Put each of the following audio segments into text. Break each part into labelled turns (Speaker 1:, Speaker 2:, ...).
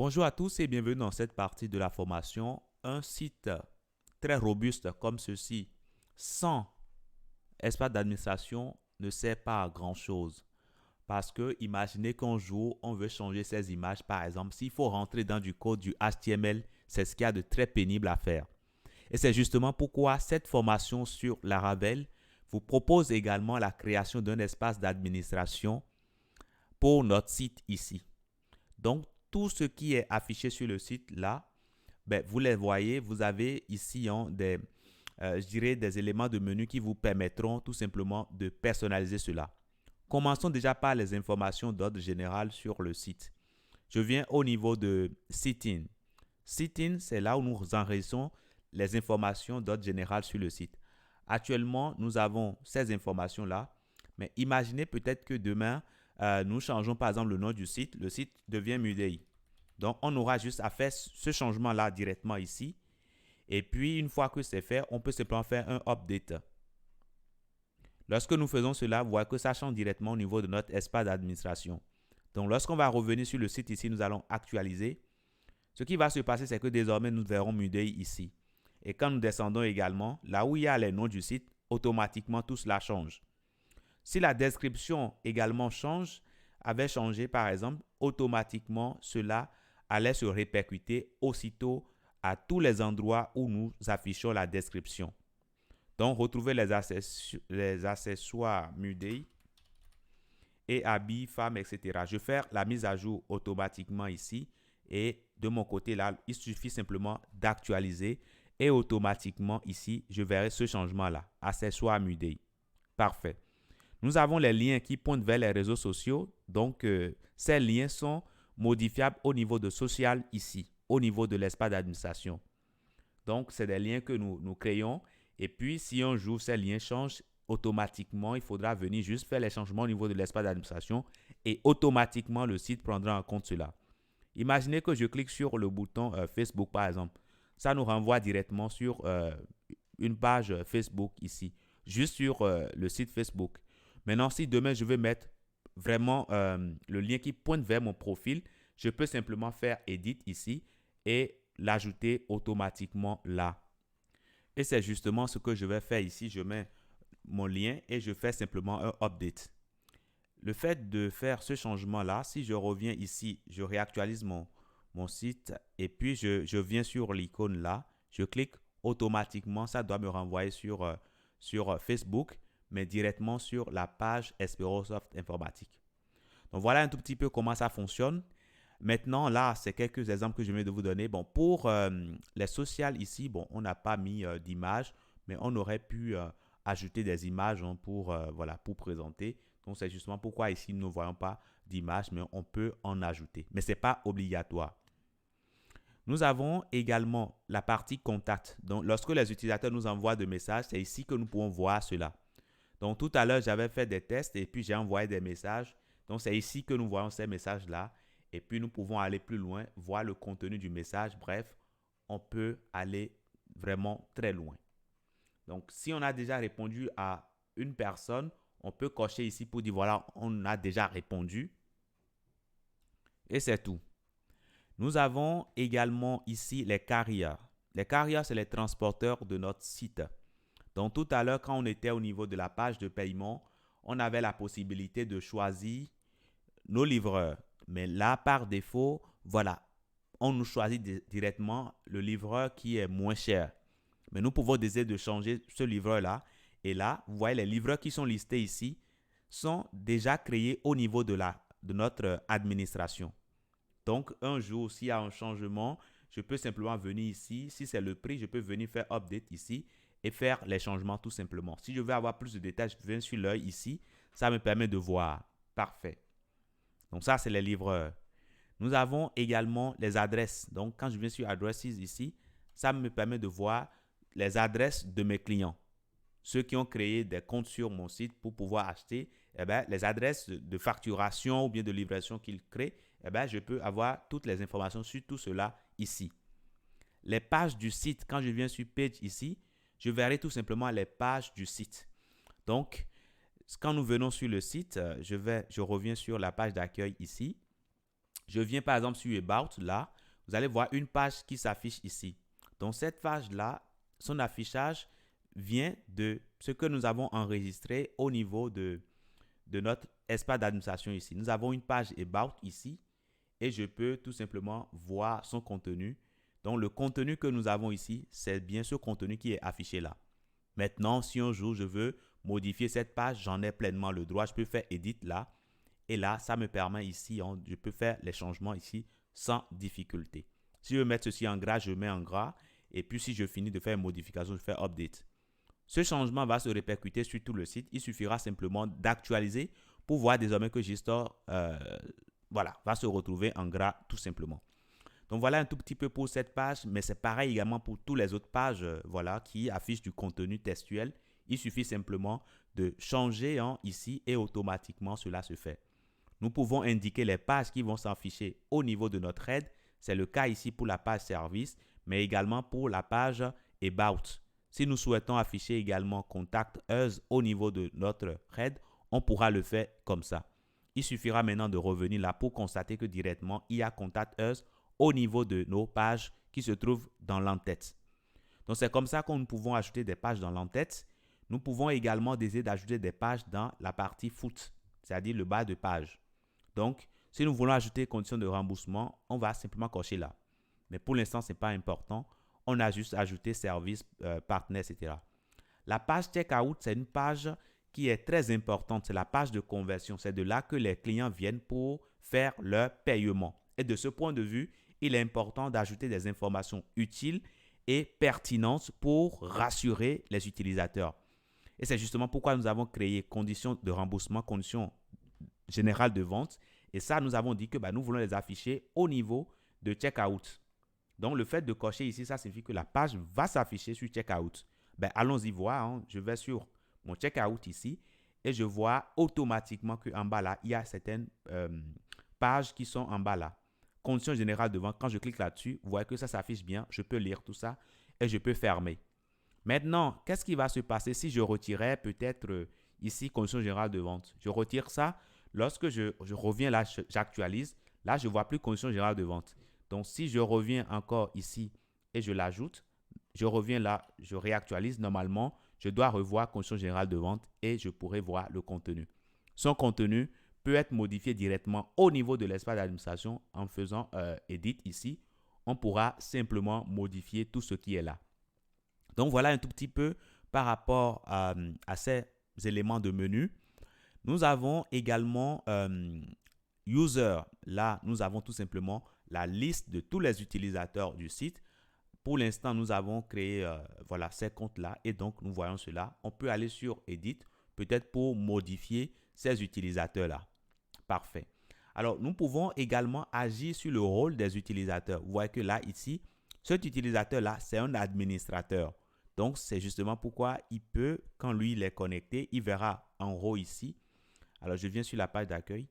Speaker 1: Bonjour à tous et bienvenue dans cette partie de la formation. Un site très robuste comme ceci, sans espace d'administration, ne sert pas à grand-chose. Parce que imaginez qu'un jour, on veut changer ces images, par exemple, s'il faut rentrer dans du code du HTML, c'est ce qu'il y a de très pénible à faire. Et c'est justement pourquoi cette formation sur Laravel vous propose également la création d'un espace d'administration pour notre site ici. Donc, tout ce qui est affiché sur le site là, vous les voyez, vous avez ici je dirais des éléments de menu qui vous permettront tout simplement de personnaliser cela. Commençons déjà par les informations d'ordre général sur le site. Je viens au niveau de Site-in. Site-in, c'est là où nous enregistrons les informations d'ordre général sur le site. Actuellement, nous avons ces informations-là, mais imaginez peut-être que demain, nous changeons par exemple le nom du site. Le site devient Mudei. Donc, on aura juste à faire ce changement-là directement ici. Et puis, une fois que c'est fait, on peut simplement faire un update. Lorsque nous faisons cela, vous voyez que ça change directement au niveau de notre espace d'administration. Donc, lorsqu'on va revenir sur le site ici, nous allons actualiser. Ce qui va se passer, c'est que désormais, nous verrons Mudei ici. Et quand nous descendons également, là où il y a les noms du site, automatiquement, tout cela change. Si la description également avait changé par exemple, automatiquement, cela allait se répercuter aussitôt à tous les endroits où nous affichons la description. Donc, retrouvez les accessoires Mudei et habits, femmes, etc. Je vais faire la mise à jour automatiquement ici. Et de mon côté, là, il suffit simplement d'actualiser. Et automatiquement, ici, je verrai ce changement-là. Accessoires Mudei. Parfait. Nous avons les liens qui pointent vers les réseaux sociaux. Donc, ces liens sont modifiables au niveau de social ici, au niveau de l'espace d'administration. Donc, c'est des liens que nous créons. Et puis, si un jour ces liens changent, automatiquement, il faudra venir juste faire les changements au niveau de l'espace d'administration et automatiquement, le site prendra en compte cela. Imaginez que je clique sur le bouton Facebook, par exemple. Ça nous renvoie directement sur une page Facebook ici, juste sur le site Facebook. Maintenant, si demain, je veux mettre vraiment le lien qui pointe vers mon profil, je peux simplement faire Edit ici et l'ajouter automatiquement là. Et c'est justement ce que je vais faire ici. Je mets mon lien et je fais simplement un update. Le fait de faire ce changement-là, si je reviens ici, je réactualise mon site et puis je viens sur l'icône là, je clique automatiquement, ça doit me renvoyer sur Facebook, mais directement sur la page Esperosoft Informatique. Donc voilà un tout petit peu comment ça fonctionne. Maintenant, là, c'est quelques exemples que je viens de vous donner. Bon, pour les sociales ici, bon, on n'a pas mis d'image, mais on aurait pu ajouter des images voilà, pour présenter. Donc, c'est justement pourquoi ici, nous ne voyons pas d'image, mais on peut en ajouter. Mais ce n'est pas obligatoire. Nous avons également la partie contact. Donc, lorsque les utilisateurs nous envoient des messages, c'est ici que nous pouvons voir cela. Donc, tout à l'heure, j'avais fait des tests et puis j'ai envoyé des messages. Donc, c'est ici que nous voyons ces messages-là. Et puis, nous pouvons aller plus loin, voir le contenu du message. Bref, on peut aller vraiment très loin. Donc, si on a déjà répondu à une personne, on peut cocher ici pour dire, voilà, on a déjà répondu. Et c'est tout. Nous avons également ici les carriers. Les carriers, c'est les transporteurs de notre site. Donc, tout à l'heure, quand on était au niveau de la page de paiement, on avait la possibilité de choisir nos livreurs. Mais là, par défaut, voilà, on nous choisit directement le livreur qui est moins cher. Mais nous pouvons décider de changer ce livreur-là. Et là, vous voyez, les livreurs qui sont listés ici sont déjà créés au niveau de notre administration. Donc, un jour, s'il y a un changement, je peux simplement venir ici. Si c'est le prix, je peux venir faire Update ici et faire les changements tout simplement. Si je veux avoir plus de détails, je viens sur l'œil ici. Ça me permet de voir. Parfait. Donc, ça, c'est les livreurs. Nous avons également les adresses. Donc, quand je viens sur Addresses ici, ça me permet de voir les adresses de mes clients. Ceux qui ont créé des comptes sur mon site pour pouvoir acheter, les adresses de facturation ou bien de livraison qu'ils créent, je peux avoir toutes les informations sur tout cela ici. Les pages du site, quand je viens sur Page ici, je verrai tout simplement les pages du site. Donc, quand nous venons sur le site, je reviens sur la page d'accueil ici. je viens par exemple sur About, là, vous allez voir une page qui s'affiche ici. Donc, cette page-là, son affichage vient de ce que nous avons enregistré au niveau de notre espace d'administration ici. Nous avons une page About ici et je peux tout simplement voir son contenu. Donc, le contenu que nous avons ici, c'est bien ce contenu qui est affiché là. Maintenant, si un jour je veux modifier cette page, j'en ai pleinement le droit. Je peux faire Edit là. Et là, ça me permet ici, je peux faire les changements ici sans difficulté. Si je veux mettre ceci en gras, je mets en gras. Et puis, si je finis de faire une modification, je fais Update. Ce changement va se répercuter sur tout le site. Il suffira simplement d'actualiser pour voir désormais que Gstore va se retrouver en gras tout simplement. Donc, voilà un tout petit peu pour cette page, mais c'est pareil également pour toutes les autres pages qui affichent du contenu textuel. Il suffit simplement de changer ici et automatiquement cela se fait. Nous pouvons indiquer les pages qui vont s'afficher au niveau de notre aide. C'est le cas ici pour la page service, mais également pour la page About. Si nous souhaitons afficher également Contact Us au niveau de notre aide, on pourra le faire comme ça. Il suffira maintenant de revenir là pour constater que directement, il y a Contact Us au niveau de nos pages qui se trouvent dans l'entête. Donc, c'est comme ça que nous pouvons ajouter des pages dans l'entête. Nous pouvons également décider d'ajouter des pages dans la partie foot, c'est-à-dire le bas de page. Donc, si nous voulons ajouter conditions de remboursement, on va simplement cocher là. Mais pour l'instant, ce n'est pas important. On a juste ajouté service, partenaire, etc. La page checkout, c'est une page qui est très importante. C'est la page de conversion. C'est de là que les clients viennent pour faire leur paiement. Et de ce point de vue, il est important d'ajouter des informations utiles et pertinentes pour rassurer les utilisateurs. Et c'est justement pourquoi nous avons créé conditions de remboursement, conditions générales de vente. Et ça, nous avons dit que nous voulons les afficher au niveau de checkout. Donc, le fait de cocher ici, ça signifie que la page va s'afficher sur checkout. Allons-y voir. Je vais sur mon checkout ici et je vois automatiquement qu'en bas là, il y a certaines pages qui sont en bas là. Conditions générales de vente. Quand je clique là-dessus, vous voyez que ça s'affiche bien. Je peux lire tout ça et je peux fermer. Maintenant, qu'est-ce qui va se passer si je retirais peut-être ici conditions générales de vente? Je retire ça. Lorsque je reviens là, j'actualise. Là, je ne vois plus conditions générales de vente. Donc, si je reviens encore ici et je l'ajoute, je reviens là, je réactualise. Normalement, je dois revoir conditions générales de vente et je pourrai voir le contenu. Son contenu peut être modifié directement au niveau de l'espace d'administration en faisant Edit ici. On pourra simplement modifier tout ce qui est là. Donc, voilà un tout petit peu par rapport à ces éléments de menu. Nous avons également User. Là, nous avons tout simplement la liste de tous les utilisateurs du site. Pour l'instant, nous avons créé ces comptes-là et donc nous voyons cela. On peut aller sur Edit, peut-être pour modifier ces utilisateurs-là. Parfait. Alors, nous pouvons également agir sur le rôle des utilisateurs. Vous voyez que là, ici, cet utilisateur-là, c'est un administrateur. Donc, c'est justement pourquoi il peut, quand lui, il est connecté, il verra en haut ici. Alors, je viens sur la page d'accueil.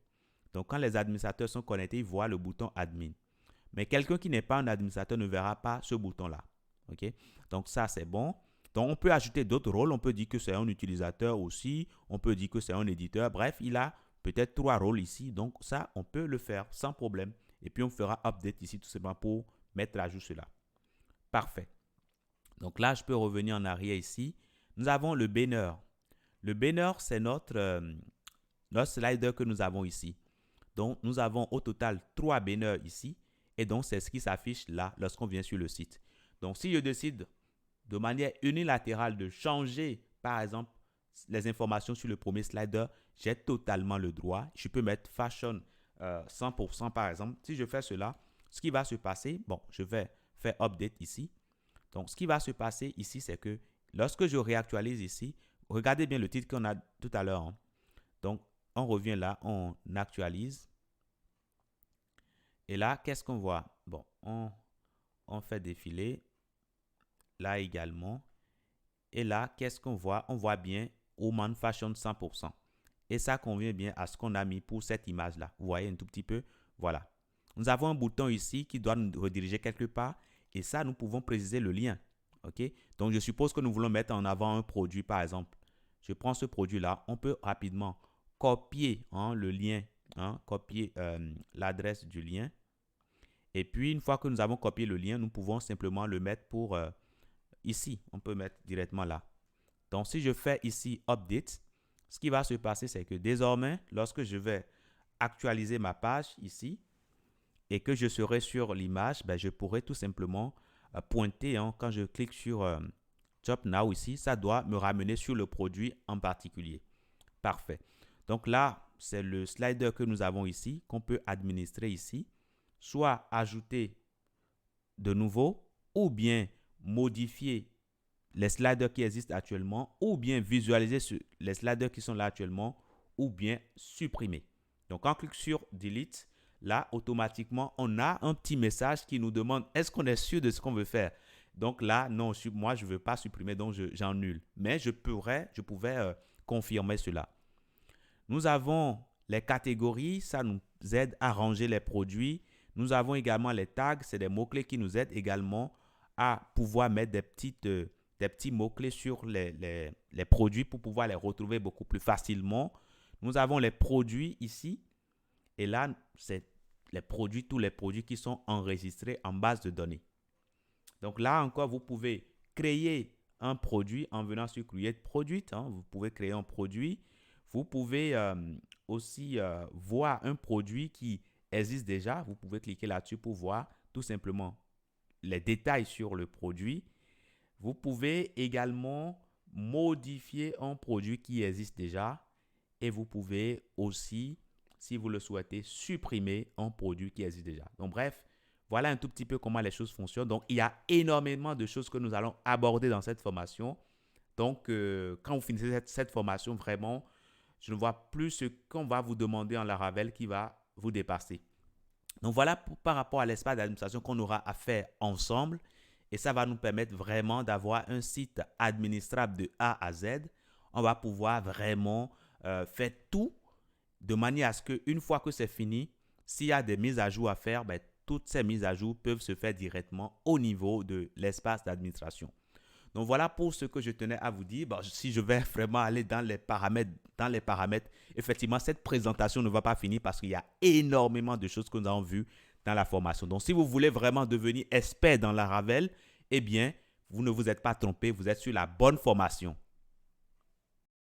Speaker 1: Donc, quand les administrateurs sont connectés, ils voient le bouton Admin. Mais quelqu'un qui n'est pas un administrateur ne verra pas ce bouton-là. Okay? Donc, ça, c'est bon. Donc, on peut ajouter d'autres rôles. On peut dire que c'est un utilisateur aussi. On peut dire que c'est un éditeur. Bref, il a peut-être 3 rôles ici. Donc, ça, on peut le faire sans problème. Et puis, on fera Update ici tout simplement pour mettre à jour cela. Parfait. Donc là, je peux revenir en arrière ici. Nous avons le banner. Le banner, c'est notre slider que nous avons ici. Donc, nous avons au total 3 banners ici. Et donc, c'est ce qui s'affiche là lorsqu'on vient sur le site. Donc, si je décide de manière unilatérale de changer, par exemple, les informations sur le premier slider, j'ai totalement le droit. Je peux mettre Fashion 100% par exemple. Si je fais cela, ce qui va se passer, je vais faire Update ici. Donc, ce qui va se passer ici, c'est que lorsque je réactualise ici, regardez bien le titre qu'on a tout à l'heure. Donc, on revient là, on actualise. Et là, qu'est-ce qu'on voit? Bon, on fait défiler. Là également. Et là, qu'est-ce qu'on voit? On voit bien Woman Fashion 100%. Et ça convient bien à ce qu'on a mis pour cette image-là. Vous voyez un tout petit peu? Voilà. Nous avons un bouton ici qui doit nous rediriger quelque part. Et ça, nous pouvons préciser le lien. OK? Donc, je suppose que nous voulons mettre en avant un produit, par exemple. Je prends ce produit-là. On peut rapidement copier le lien, copier l'adresse du lien. Et puis, une fois que nous avons copié le lien, nous pouvons simplement le mettre pour ici. On peut mettre directement là. Donc, si je fais ici Update, ce qui va se passer, c'est que désormais, lorsque je vais actualiser ma page ici et que je serai sur l'image, je pourrai tout simplement pointer. Quand je clique sur Shop Now ici, ça doit me ramener sur le produit en particulier. Parfait. Donc là, c'est le slider que nous avons ici, qu'on peut administrer ici, soit ajouter de nouveau, ou bien modifier les sliders qui existent actuellement, ou bien visualiser les sliders qui sont là actuellement, ou bien supprimer. Donc, quand on clique sur Delete, là, automatiquement, on a un petit message qui nous demande est-ce qu'on est sûr de ce qu'on veut faire. Donc là, non, moi, je ne veux pas supprimer, donc j'annule. Mais je pouvais confirmer cela. Nous avons les catégories, ça nous aide à ranger les produits. Nous avons également les tags, c'est des mots-clés qui nous aident également à pouvoir mettre des petits mots-clés sur les produits pour pouvoir les retrouver beaucoup plus facilement. Nous avons les produits ici. Et là, c'est tous les produits qui sont enregistrés en base de données. Donc là encore, vous pouvez créer un produit en venant sur Create Product. Vous pouvez créer un produit. Vous pouvez aussi voir un produit qui existe déjà. Vous pouvez cliquer là-dessus pour voir tout simplement les détails sur le produit. Vous pouvez également modifier un produit qui existe déjà et vous pouvez aussi, si vous le souhaitez, supprimer un produit qui existe déjà. Donc bref, voilà un tout petit peu comment les choses fonctionnent. Donc il y a énormément de choses que nous allons aborder dans cette formation. Donc quand vous finissez cette formation, vraiment, je ne vois plus ce qu'on va vous demander en Laravel qui va vous dépasser. Donc voilà par rapport à l'espace d'administration qu'on aura à faire ensemble. Et ça va nous permettre vraiment d'avoir un site administrable de A à Z. On va pouvoir vraiment faire tout de manière à ce qu'une fois que c'est fini, s'il y a des mises à jour à faire, toutes ces mises à jour peuvent se faire directement au niveau de l'espace d'administration. Donc voilà pour ce que je tenais à vous dire. Si je vais vraiment aller dans les paramètres, effectivement, cette présentation ne va pas finir parce qu'il y a énormément de choses que nous avons vues dans la formation. Donc si vous voulez vraiment devenir expert dans Laravel, eh bien, vous ne vous êtes pas trompé, vous êtes sur la bonne formation.